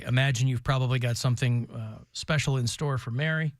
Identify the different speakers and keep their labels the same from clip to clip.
Speaker 1: imagine you've probably got something special in store for Mary.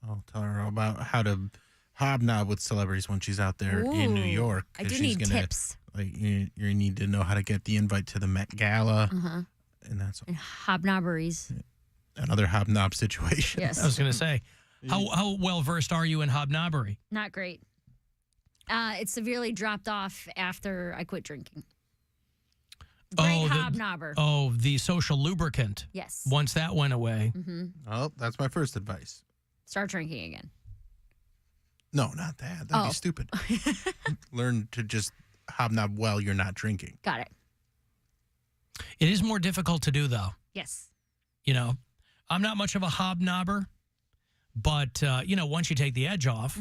Speaker 2: I'll tell her about how to hobnob with celebrities when she's out there in New York.
Speaker 3: I do need tips.
Speaker 2: Like you need to know how to get the invite to the Met Gala, and that's
Speaker 3: and hobnobberies.
Speaker 2: Another hobnob situation.
Speaker 3: Yes,
Speaker 1: I was going to say, how well versed are you in hobnobbery?
Speaker 3: Not great. It severely dropped off after I quit drinking. Great hobnobber.
Speaker 1: The social lubricant.
Speaker 3: Yes.
Speaker 1: Once that went away.
Speaker 2: Oh, that's my first advice.
Speaker 3: Start drinking again.
Speaker 2: No, not that. That'd be stupid. Learn to just hobnob while you're not drinking.
Speaker 3: Got it.
Speaker 1: It is more difficult to do, though.
Speaker 3: Yes.
Speaker 1: You know, I'm not much of a hobnobber, but, once you take the edge off,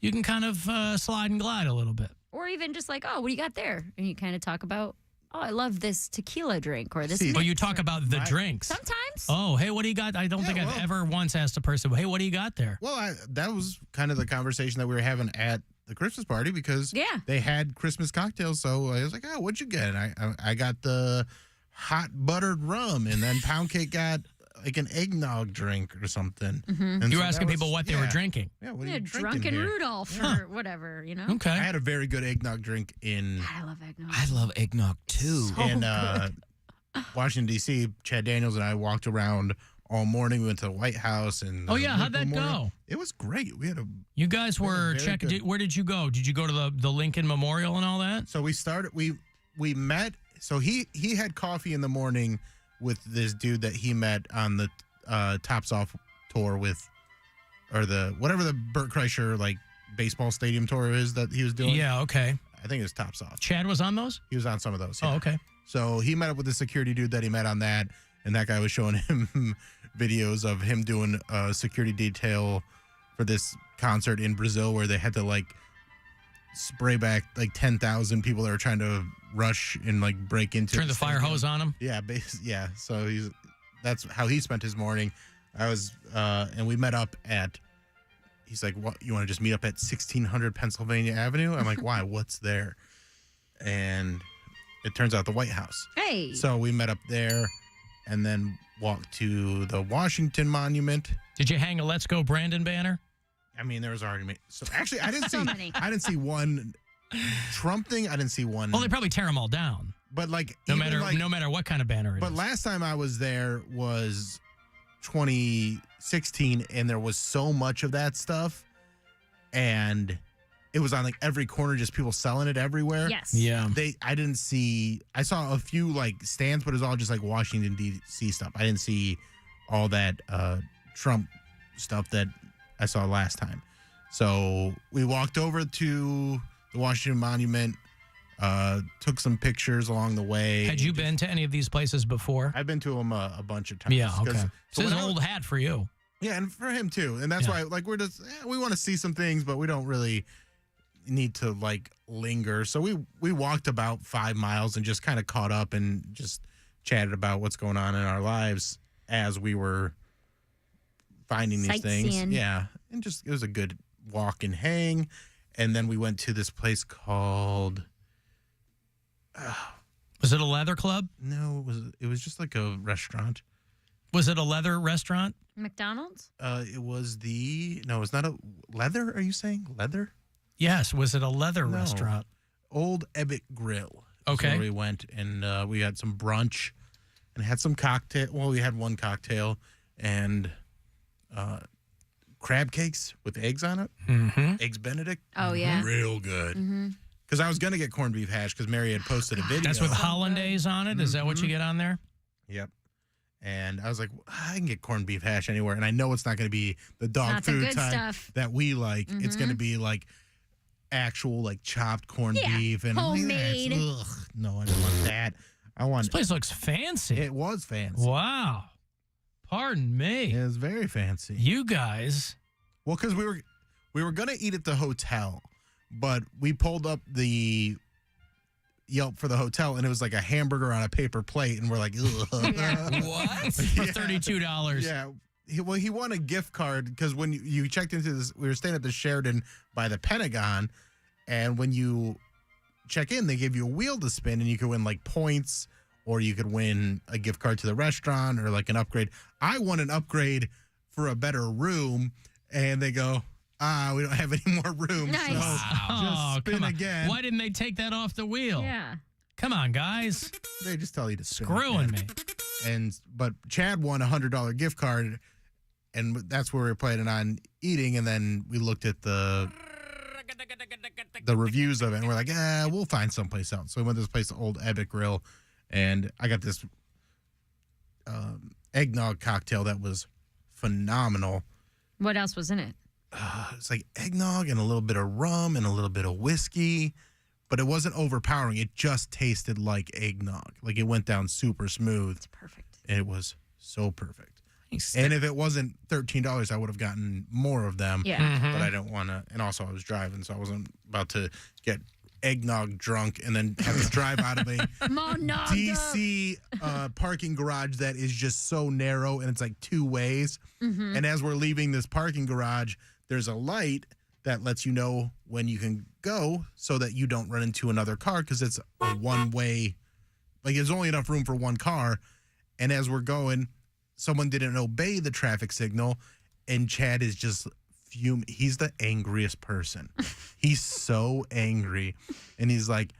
Speaker 1: you can kind of slide and glide a little bit.
Speaker 3: Or even just like, what do you got there? And you kind of talk about, I love this tequila drink or this.
Speaker 1: You talk about the drinks.
Speaker 3: Sometimes.
Speaker 1: Oh, hey, what do you got? I don't think I've ever once asked a person, hey, what do you got there?
Speaker 2: Well, that was kind of the conversation that we were having at the Christmas party because they had Christmas cocktails. So I was like, what'd you get? And I got the hot buttered rum, and then Poundcake got like an eggnog drink or something. And
Speaker 1: you were asking people what they were drinking.
Speaker 2: Yeah, what are you drinking
Speaker 3: Drunken
Speaker 2: here?
Speaker 3: Rudolph or whatever, you know?
Speaker 1: Okay.
Speaker 2: I had a very good eggnog drink in...
Speaker 3: God, I love eggnog.
Speaker 1: I love eggnog, too.
Speaker 3: So
Speaker 2: in Washington, D.C., Chad Daniels and I walked around all morning. We went to the White House. And
Speaker 1: how'd that go?
Speaker 2: It was great. We had a...
Speaker 1: You guys were checking... Where did you go? Did you go to the Lincoln Memorial and all that?
Speaker 2: So we started... We met... So he had coffee in the morning with this dude that he met on the Tops Off tour with, or whatever the Burt Kreischer like baseball stadium tour is that he was doing.
Speaker 1: Yeah, okay.
Speaker 2: I think it was Tops Off.
Speaker 1: Chad was on those?
Speaker 2: He was on some of those.
Speaker 1: Oh,
Speaker 2: yeah.
Speaker 1: okay.
Speaker 2: So he met up with the security dude that he met on that, and that guy was showing him videos of him doing a security detail for this concert in Brazil where they had to like spray back like 10,000 people that were trying to rush and like break into.
Speaker 1: Turn the fire hose on him.
Speaker 2: Yeah, yeah. So that's how he spent his morning. And we met up at. He's like, "What? You want to just meet up at 1600 Pennsylvania Avenue?" I'm like, "Why? What's there?" And it turns out the White House.
Speaker 3: Hey.
Speaker 2: So we met up there, and then walked to the Washington Monument.
Speaker 1: Did you hang a "Let's Go Brandon" banner?
Speaker 2: I mean, there was already. So actually, I didn't
Speaker 3: So
Speaker 2: see.
Speaker 3: many.
Speaker 2: I didn't see one Trump thing. I didn't see one.
Speaker 1: Well, they probably tear them all down.
Speaker 2: But like
Speaker 1: no matter what kind of banner it is.
Speaker 2: But last time I was there was 2016, and there was so much of that stuff, and it was on like every corner, just people selling it everywhere.
Speaker 3: Yes.
Speaker 1: Yeah.
Speaker 2: I didn't see. I saw a few like stands, but it was all just like Washington D.C. stuff. I didn't see all that Trump stuff that I saw last time. So we walked over to the Washington Monument, took some pictures along the way.
Speaker 1: Had you been to any of these places before?
Speaker 2: I've been to them a bunch of times.
Speaker 1: Yeah, okay.
Speaker 2: So
Speaker 1: this is an old hat for you.
Speaker 2: Yeah, and for him too. And that's why like we're just we want to see some things, but we don't really need to like linger. So we walked about 5 miles and just kind of caught up and just chatted about what's going on in our lives as we were finding these things. Yeah. And just it was a good walk and hang. And then we went to this place called
Speaker 1: was it a leather club?
Speaker 2: No, it was just like a restaurant.
Speaker 1: Was it a leather restaurant?
Speaker 3: McDonald's?
Speaker 2: It was it's not a leather, are you saying? Leather?
Speaker 1: Yes, was it a leather restaurant?
Speaker 2: Old Ebbett Grill.
Speaker 1: Okay.
Speaker 2: Where we went and we had some brunch and had some cocktail. Well, we had one cocktail and crab cakes with eggs on it.
Speaker 1: Mm-hmm.
Speaker 2: Eggs Benedict.
Speaker 3: Oh, yeah.
Speaker 2: Real good. Because I was going to get corned beef hash because Mary had posted a video.
Speaker 1: That's with hollandaise on it? Is that what you get on there?
Speaker 2: Yep. And I was like, I can get corned beef hash anywhere. And I know it's not going to be the dog food type that we like. It's going to be like actual like chopped corned beef. And
Speaker 3: homemade.
Speaker 2: No, I don't want that.
Speaker 1: This place looks fancy.
Speaker 2: It was fancy.
Speaker 1: Wow. Pardon me.
Speaker 2: It was very fancy.
Speaker 1: You guys.
Speaker 2: Well, because we were going to eat at the hotel, but we pulled up the Yelp for the hotel, and it was like a hamburger on a paper plate, and we're like, ugh.
Speaker 1: What? For $32.
Speaker 2: Yeah. He won a gift card because when you checked into this, we were staying at the Sheraton by the Pentagon, and when you check in, they give you a wheel to spin, and you can win like points or you could win a gift card to the restaurant or like an upgrade. I won an upgrade for a better room, and they go, we don't have any more room.
Speaker 3: Nice.
Speaker 2: So
Speaker 1: Wow.
Speaker 2: just spin again.
Speaker 1: Why didn't they take that off the wheel?
Speaker 3: Yeah.
Speaker 1: Come on, guys.
Speaker 2: They just tell you to spin
Speaker 1: Screwing
Speaker 2: again.
Speaker 1: me.
Speaker 2: But Chad won a $100 gift card, and that's where we were planning on eating. And then we looked at the reviews of it, and we're like, we'll find someplace else. So we went to this place, Old Ebbitt Grill, and I got this eggnog cocktail that was phenomenal.
Speaker 3: What else was in it?
Speaker 2: It's like eggnog and a little bit of rum and a little bit of whiskey, but it wasn't overpowering. It just tasted like eggnog. Like it went down super smooth.
Speaker 3: It's perfect.
Speaker 2: It was so perfect. And if it wasn't $13, I would have gotten more of them.
Speaker 3: Yeah.
Speaker 2: But I don't want to. And also, I was driving, so I wasn't about to get eggnog drunk and then have to drive out of a DC parking garage that is just so narrow, and it's like two ways.
Speaker 3: Mm-hmm.
Speaker 2: And as we're leaving this parking garage, there's a light that lets you know when you can go so that you don't run into another car, because it's a one-way. Like, there's only enough room for one car. And as we're going, someone didn't obey the traffic signal, and Chad is just fuming. He's the angriest person. He's so angry. And he's like,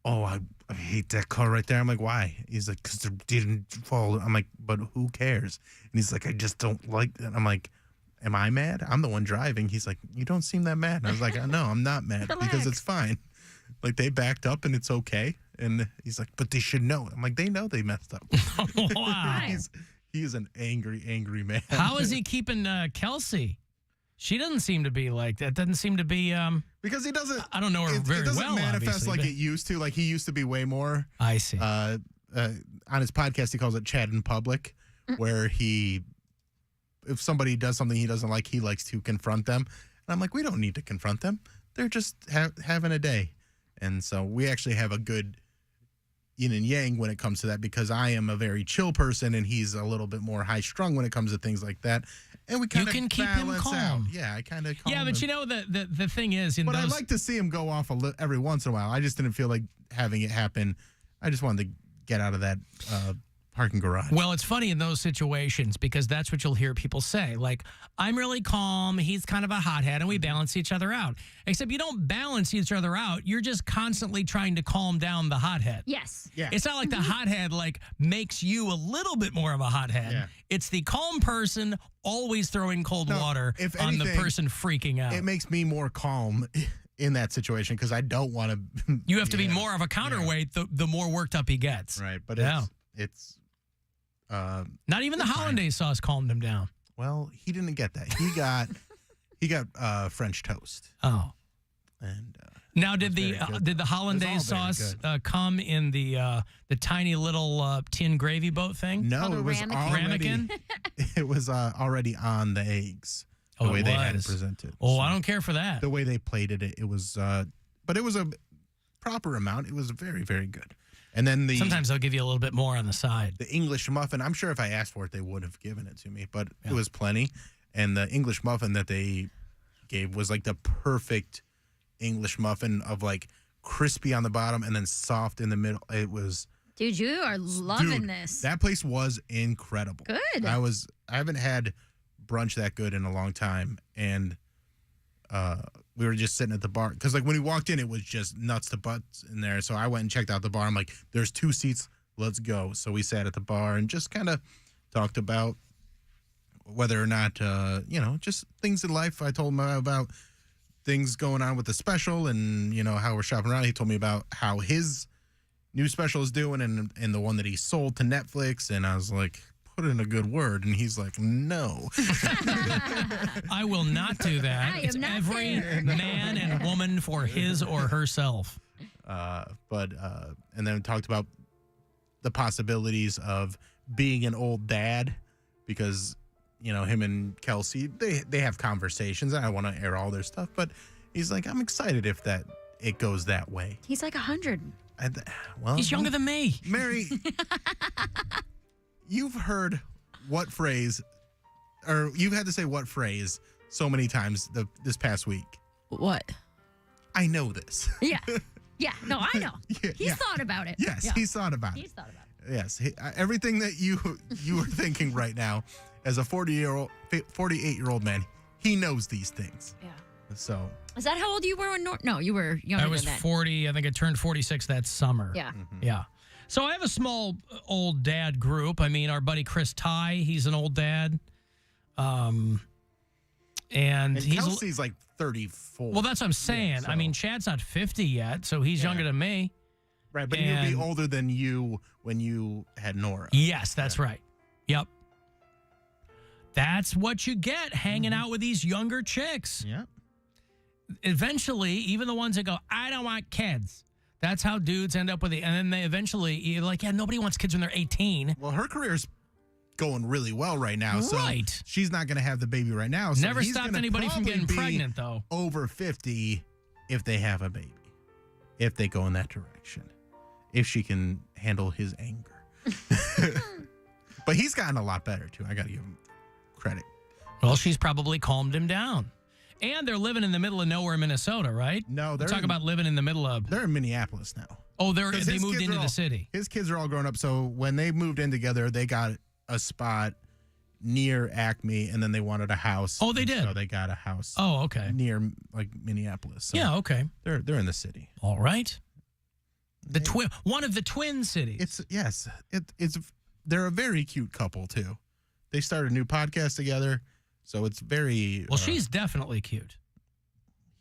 Speaker 2: I hate that car right there. I'm like, why? He's like, because they didn't follow. I'm like, but who cares? And he's like, I just don't like that. I'm like, am I mad? I'm the one driving. He's like, you don't seem that mad. And I was like, no, I'm not mad because it's fine. Like, they backed up and it's okay. And he's like, but they should know. I'm like, they know they messed up.
Speaker 1: Wow.
Speaker 2: He is an angry, angry man.
Speaker 1: How is he keeping Kelsey? She doesn't seem to be like that. Doesn't seem to be.
Speaker 2: Because he doesn't.
Speaker 1: I don't know her very
Speaker 2: it doesn't
Speaker 1: well.
Speaker 2: manifest like
Speaker 1: but
Speaker 2: it used to. Like, he used to be way more.
Speaker 1: I see.
Speaker 2: On his podcast, he calls it Chad in Public, where if somebody does something he doesn't like, he likes to confront them. And I'm like, we don't need to confront them. They're just having a day. And so we actually have a good yin and yang when it comes to that, because I am a very chill person and he's a little bit more high strung when it comes to things like that. And we kind of
Speaker 1: can keep him
Speaker 2: balance
Speaker 1: calm.
Speaker 2: out. Yeah, I kind of calm
Speaker 1: Yeah, but
Speaker 2: him.
Speaker 1: you know the thing is,
Speaker 2: But I like to see him go off every once in a while. I just didn't feel like having it happen. I just wanted to get out of that parking garage.
Speaker 1: Well, it's funny in those situations because that's what you'll hear people say. Like, I'm really calm. He's kind of a hothead, and we balance each other out. Except you don't balance each other out. You're just constantly trying to calm down the hothead.
Speaker 3: Yes.
Speaker 2: Yeah.
Speaker 1: It's not like the hothead makes you a little bit more of a hothead.
Speaker 2: Yeah.
Speaker 1: It's the calm person always throwing cold water
Speaker 2: if
Speaker 1: on the
Speaker 2: anything,
Speaker 1: person freaking out.
Speaker 2: It makes me more calm in that situation because I don't want to.
Speaker 1: You have to be more of a counterweight the more worked up he gets.
Speaker 2: Right, but it's
Speaker 1: not even the hollandaise sauce calmed him down.
Speaker 2: Well, he didn't get that. He got French toast.
Speaker 1: Oh.
Speaker 2: And
Speaker 1: now did
Speaker 2: very
Speaker 1: the
Speaker 2: good.
Speaker 1: did the hollandaise
Speaker 2: It was all very
Speaker 1: sauce come in the tiny little tin gravy boat thing?
Speaker 2: no,
Speaker 3: Called a
Speaker 2: it was
Speaker 3: ramekin?
Speaker 2: it was already on the eggs. The
Speaker 1: Oh,
Speaker 2: way
Speaker 1: it
Speaker 2: they had it
Speaker 1: was.
Speaker 2: presented.
Speaker 1: Oh,
Speaker 2: So
Speaker 1: I don't care for that.
Speaker 2: the way they plated it, it was but it was a proper amount. It was very, very good. And then
Speaker 1: Sometimes they'll give you a little bit more on the side.
Speaker 2: the English muffin, I'm sure if I asked for it, they would have given it to me, but it was plenty. And the English muffin that they gave was like the perfect English muffin of like crispy on the bottom and then soft in the middle. It was,
Speaker 3: Dude, you are loving
Speaker 2: dude,
Speaker 3: this.
Speaker 2: that place was incredible.
Speaker 3: Good.
Speaker 2: I haven't had brunch that good in a long time. And we were just sitting at the bar because like when we walked in, it was just nuts to butts in there. So I went and checked out the bar. I'm like, there's 2 seats. Let's go. So we sat at the bar and just kind of talked about whether or not, just things in life. I told him about things going on with the special and, how we're shopping around. He told me about how his new special is doing and the one that he sold to Netflix. And I was like, put in a good word. And he's like, no.
Speaker 1: I will not do that.
Speaker 3: I am
Speaker 1: It's
Speaker 3: not
Speaker 1: every
Speaker 3: there.
Speaker 1: man and woman for his or herself.
Speaker 2: And then talked about the possibilities of being an old dad because, him and Kelsey, they have conversations. And I want to air all their stuff, but he's like, I'm excited if it goes that way.
Speaker 3: He's like 100.
Speaker 1: He's younger than me.
Speaker 2: Mary, you've heard what phrase, or you've had to say what phrase so many times this past week.
Speaker 4: What?
Speaker 2: I know this.
Speaker 3: Yeah. Yeah, no, I know. He's thought about it.
Speaker 2: Yes, he's thought about it.
Speaker 3: He's thought about it.
Speaker 2: Yes, everything that you are thinking right now, as a 48-year-old man, he knows these things.
Speaker 3: Yeah.
Speaker 2: So.
Speaker 3: Is that how old you were when No, you were younger
Speaker 1: I was
Speaker 3: than that.
Speaker 1: 40. I think I turned 46 that summer.
Speaker 3: Yeah.
Speaker 1: Yeah. So I have a small old dad group. I mean, our buddy Chris Ty, he's an old dad. And he's
Speaker 2: Kelsey's like 34.
Speaker 1: Well, that's what I'm saying.
Speaker 2: Yeah, so.
Speaker 1: I mean, Chad's not 50 yet, so he's younger than me.
Speaker 2: Right, but he'll be older than you when you had Nora.
Speaker 1: Yes, that's right. Yep. That's what you get hanging out with these younger chicks.
Speaker 2: Yeah.
Speaker 1: Eventually, even the ones that go, I don't want kids. That's how dudes end up with it. And then they eventually, you're like, yeah, nobody wants kids when they're 18.
Speaker 2: Well, her career's going really well right now. So
Speaker 1: Right.
Speaker 2: she's not going to have the baby right now. So
Speaker 1: Never
Speaker 2: he's
Speaker 1: stopped
Speaker 2: gonna
Speaker 1: anybody from getting
Speaker 2: probably be
Speaker 1: pregnant, though.
Speaker 2: Over 50 if they have a baby. If they go in that direction. If she can handle his anger. But he's gotten a lot better, too. I got to give him credit.
Speaker 1: Well, she's probably calmed him down. And they're living in the middle of nowhere, Minnesota, right?
Speaker 2: No, they're
Speaker 1: Talk about living in the middle of.
Speaker 2: They're in Minneapolis now.
Speaker 1: Oh, they
Speaker 2: 'Cause his
Speaker 1: moved
Speaker 2: kids
Speaker 1: into
Speaker 2: are
Speaker 1: the
Speaker 2: all-
Speaker 1: city.
Speaker 2: His kids are all grown up, so when they moved in together, they got a spot near Acme, and then they wanted a house.
Speaker 1: Oh, they did?
Speaker 2: So they got a house
Speaker 1: Oh, okay.
Speaker 2: near like Minneapolis. So
Speaker 1: Yeah, okay.
Speaker 2: they're in the city.
Speaker 1: All right. One of the twin cities.
Speaker 2: It's they're a very cute couple too. They started a new podcast together, so it's very.
Speaker 1: Well, she's definitely cute.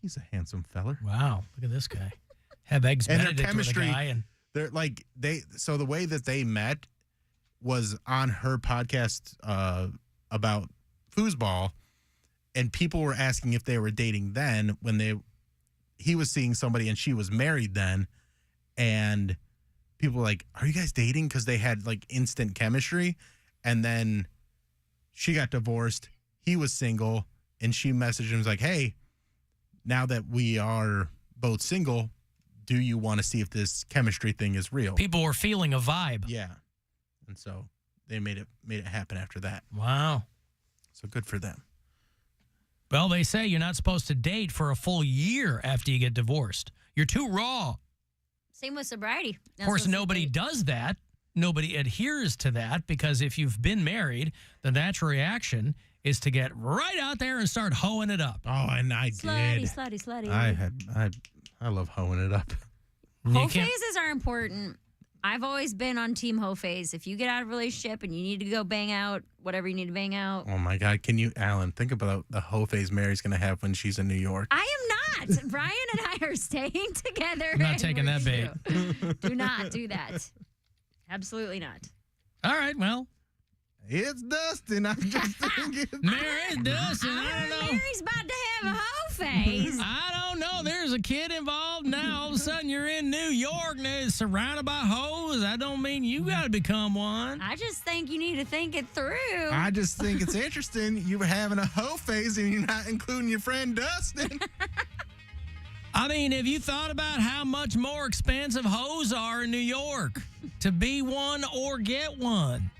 Speaker 2: He's a handsome feller.
Speaker 1: Wow, look at this guy. Have eggs
Speaker 2: And their
Speaker 1: Benedict
Speaker 2: chemistry-
Speaker 1: with a guy, and
Speaker 2: They're like So the way that they met was on her podcast about foosball, and people were asking if they were dating then when he was seeing somebody and she was married then, and people were like, "Are you guys dating?" Because they had like instant chemistry, and then she got divorced. He was single, and she messaged him was like, "Hey, now that we are both single, do you want to see if this chemistry thing is real?"
Speaker 1: people were feeling a vibe.
Speaker 2: Yeah. And so they made it happen after that.
Speaker 1: Wow.
Speaker 2: So good for them.
Speaker 1: Well, they say you're not supposed to date for a full year after you get divorced. You're too raw.
Speaker 3: Same with sobriety.
Speaker 1: Of course, nobody does that. Nobody adheres to that because if you've been married, the natural reaction is to get right out there and start hoeing it up.
Speaker 2: Oh, and I did.
Speaker 3: Slutty.
Speaker 2: I love hoeing it up.
Speaker 3: Hoe phases are important. I've always been on team hoe phase. If you get out of a relationship and you need to go bang out whatever you need to bang out.
Speaker 2: Oh my God. Can you, Alan, think about the hoe phase Mary's going to have when she's in New York.
Speaker 3: I am not. Brian and I are staying together.
Speaker 1: I'm not taking that bait.
Speaker 3: Do not do that. Absolutely not.
Speaker 1: All right, well.
Speaker 2: It's Dustin. I'm just thinking.
Speaker 1: Mary, Dustin, I don't know.
Speaker 3: Mary's about to have a hoe phase.
Speaker 1: I don't know. There's a kid involved now. All of a sudden, you're in New York and it's surrounded by hoes. That don't mean you got to become one.
Speaker 3: I just think you need to think it through.
Speaker 2: I just think it's interesting. You were having a hoe phase and you're not including your friend Dustin.
Speaker 1: I mean, have you thought about how much more expensive hoes are in New York to be one or get one?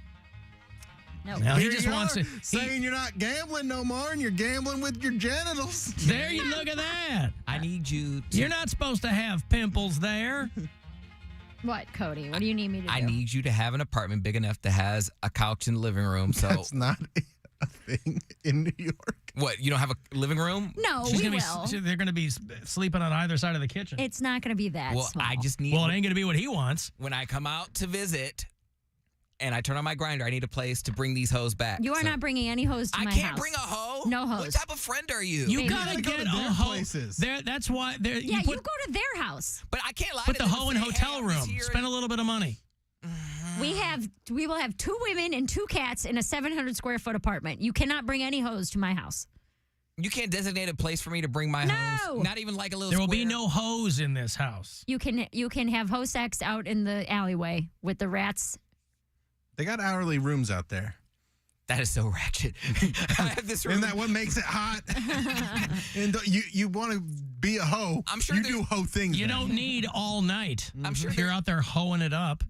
Speaker 3: No.
Speaker 1: Now, he
Speaker 2: Here
Speaker 1: just
Speaker 2: you
Speaker 1: wants
Speaker 2: are,
Speaker 1: to.
Speaker 2: saying you're not gambling no more and you're gambling with your genitals.
Speaker 1: There you look at that.
Speaker 4: I need you to.
Speaker 1: You're not supposed to have pimples there.
Speaker 3: What, Cody? What do you need me to do?
Speaker 4: I need you to have an apartment big enough that has a couch in the living room. So
Speaker 2: That's not a thing in New York.
Speaker 4: what? You don't have a living room?
Speaker 3: No,
Speaker 1: She's
Speaker 3: we
Speaker 1: gonna
Speaker 3: will.
Speaker 1: they're going to be sleeping on either side of the kitchen.
Speaker 3: It's not going to be that
Speaker 4: Well,
Speaker 3: small.
Speaker 4: I just need.
Speaker 1: Well, it ain't going to be what he wants.
Speaker 4: when I come out to visit, and I turn on my grinder, I need a place to bring these hoes back.
Speaker 3: You are
Speaker 4: So-
Speaker 3: not bringing any hose to
Speaker 4: I
Speaker 3: my
Speaker 4: can't
Speaker 3: house.
Speaker 4: bring a hoe.
Speaker 3: No
Speaker 4: What
Speaker 3: hose.
Speaker 4: type of friend are you?
Speaker 1: You
Speaker 3: Maybe.
Speaker 1: got to
Speaker 2: You gotta
Speaker 1: get
Speaker 2: go to
Speaker 1: a
Speaker 2: their
Speaker 1: hoe.
Speaker 2: places.
Speaker 1: That's why.
Speaker 3: Yeah, you
Speaker 1: put,
Speaker 3: go to their house.
Speaker 4: but I can't lie
Speaker 1: put
Speaker 4: to
Speaker 1: the
Speaker 4: them
Speaker 1: hoe
Speaker 4: and
Speaker 1: in
Speaker 4: say,
Speaker 1: hotel
Speaker 4: hey, I'm just
Speaker 1: room.
Speaker 4: here.
Speaker 1: Spend a little bit of money.
Speaker 3: We will have 2 women and 2 cats in a 700 square foot apartment. You cannot bring any hose to my house.
Speaker 4: You can't designate a place for me to bring my
Speaker 3: No.
Speaker 4: hose. Not even like a little.
Speaker 1: There will be
Speaker 4: square.
Speaker 1: no hose in this house.
Speaker 3: You can have hose sex out in the alleyway with the rats.
Speaker 2: They got hourly rooms out there.
Speaker 4: That is so ratchet. I have this room.
Speaker 2: Isn't that what makes it hot? And you want to be a hoe.
Speaker 4: I'm sure
Speaker 2: you
Speaker 4: there's-
Speaker 2: do hoe things.
Speaker 1: You
Speaker 2: then.
Speaker 1: don't need all night.
Speaker 4: I'm sure
Speaker 1: If you're out there hoeing it up.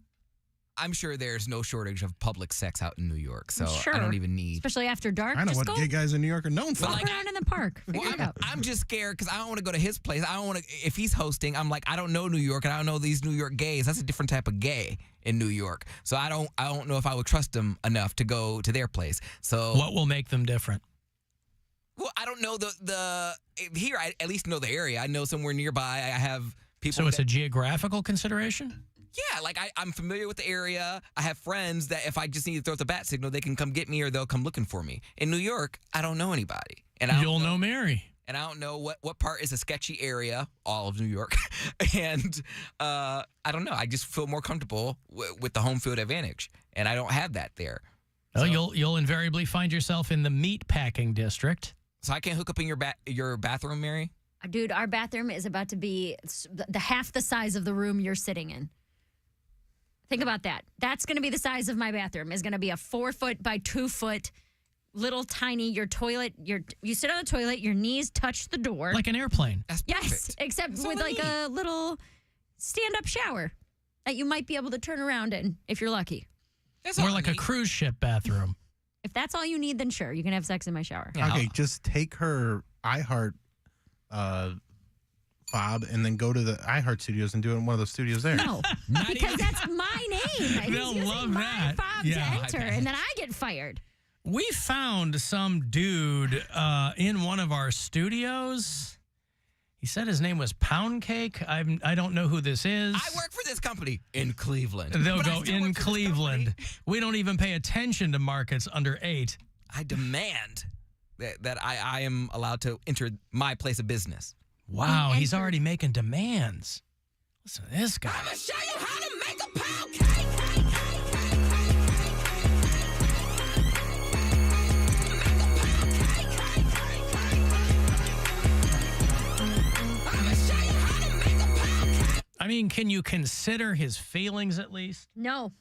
Speaker 4: I'm sure there's no shortage of public sex out in New York, so
Speaker 3: Sure.
Speaker 4: I don't even need.
Speaker 3: Especially after dark.
Speaker 2: I know
Speaker 3: just
Speaker 2: what
Speaker 3: go
Speaker 2: gay guys in New York are known for.
Speaker 3: walk around in the park. Figure it out.
Speaker 4: I'm just scared because I don't want to go to his place. I don't want to. If he's hosting, I'm like, I don't know New York, and I don't know these New York gays. That's a different type of gay in New York. So I don't know if I would trust them enough to go to their place. So
Speaker 1: What will make them different?
Speaker 4: well, I don't know the here. I at least know the area. I know somewhere nearby. I have people.
Speaker 1: So it's a geographical consideration?
Speaker 4: Yeah, like I'm familiar with the area. I have friends that if I just need to throw the bat signal, they can come get me or they'll come looking for me. In New York, I don't know anybody. And I
Speaker 1: You'll
Speaker 4: don't
Speaker 1: know Mary.
Speaker 4: And I don't know what part is a sketchy area, all of New York. And I don't know. I just feel more comfortable with the home field advantage. And I don't have that there.
Speaker 1: Well,
Speaker 4: So-
Speaker 1: you'll invariably find yourself in the meat packing district.
Speaker 4: So I can't hook up in your bathroom, Mary?
Speaker 3: Dude, our bathroom is about to be the half the size of the room you're sitting in. Think about that. That's going to be the size of my bathroom. Is going to be a 4-foot by 2-foot little tiny. Your toilet. You sit on the toilet. Your knees touch the door.
Speaker 1: Like an airplane.
Speaker 4: That's perfect.
Speaker 3: Yes, except
Speaker 4: That's
Speaker 3: with
Speaker 4: all I
Speaker 3: like
Speaker 4: need.
Speaker 3: a little stand-up shower that you might be able to turn around in if you're lucky.
Speaker 4: That's all
Speaker 1: More
Speaker 4: I
Speaker 1: like a
Speaker 4: need.
Speaker 1: cruise ship bathroom.
Speaker 3: If that's all you need, then sure, you can have sex in my shower.
Speaker 4: Yeah,
Speaker 2: Okay, just take her iHeart fob and then go to the iHeart studios and do it in one of those studios there.
Speaker 3: No,
Speaker 4: Not
Speaker 3: because
Speaker 4: even-
Speaker 3: that's my name.
Speaker 1: They'll
Speaker 3: He's using
Speaker 1: love
Speaker 3: my
Speaker 1: that.
Speaker 3: fob
Speaker 1: Yeah.
Speaker 3: to enter, and then I get fired.
Speaker 1: We found some dude in one of our studios. He said his name was Poundcake. I don't know who this is.
Speaker 4: I work for this company in Cleveland.
Speaker 1: They'll
Speaker 4: But I
Speaker 1: go
Speaker 4: still
Speaker 1: in
Speaker 4: work for this
Speaker 1: Cleveland.
Speaker 4: company.
Speaker 1: We don't even pay attention to markets under 8.
Speaker 4: I demand that I am allowed to enter my place of business.
Speaker 1: Wow,
Speaker 3: We
Speaker 1: he's
Speaker 3: entered-
Speaker 1: already making demands. Listen to this guy.
Speaker 4: I'm gonna show you how to make a pound cake.
Speaker 1: I mean, can you consider his feelings at least?
Speaker 3: No.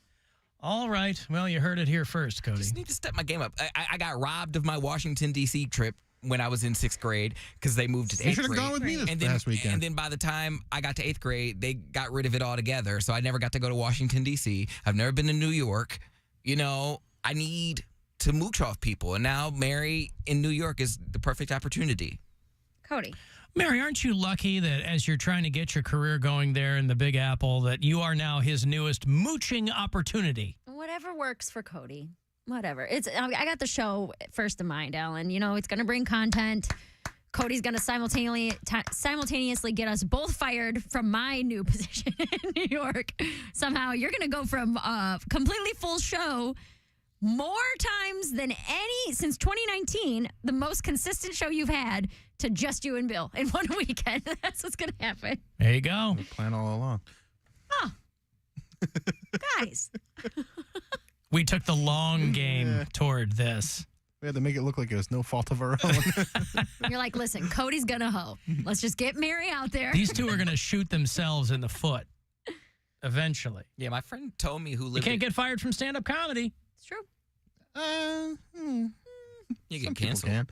Speaker 1: All right. Well, you heard it here first, Cody.
Speaker 4: Just need to step my game up. I got robbed of my Washington, D.C. trip when I was in 6th grade because they moved to
Speaker 2: You
Speaker 4: 8th
Speaker 2: should have
Speaker 4: grade.
Speaker 2: gone with me this
Speaker 4: and then,
Speaker 2: past weekend.
Speaker 4: And then by the time I got to 8th grade, they got rid of it altogether. So I never got to go to Washington, D.C. I've never been to New York. You know, I need to mooch off people. And now Mary in New York is the perfect opportunity.
Speaker 3: Cody.
Speaker 1: Mary, aren't you lucky that as you're trying to get your career going there in the Big Apple, that you are now his newest mooching opportunity?
Speaker 3: Whatever works for Cody. Whatever. I got the show first in mind, Alan. You know, it's going to bring content. Cody's going to simultaneously get us both fired from my new position in New York. Somehow you're going to go from a completely full show more times than any since 2019, the most consistent show you've had, to just you and Bill in one weekend. That's what's going to happen.
Speaker 1: There you go.
Speaker 2: Plan all along.
Speaker 3: Guys.
Speaker 1: We took the long game toward this.
Speaker 2: We had to make it look like it was no fault of our own.
Speaker 3: You're like, listen, Cody's going to hoe. Let's just get Mary out there.
Speaker 1: These two are going to shoot themselves in the foot eventually.
Speaker 4: Yeah, my friend told me who
Speaker 1: You
Speaker 4: lived
Speaker 1: can't get fired from stand-up comedy.
Speaker 3: It's true.
Speaker 4: You
Speaker 2: Some
Speaker 4: get
Speaker 2: people
Speaker 4: canceled.
Speaker 2: can.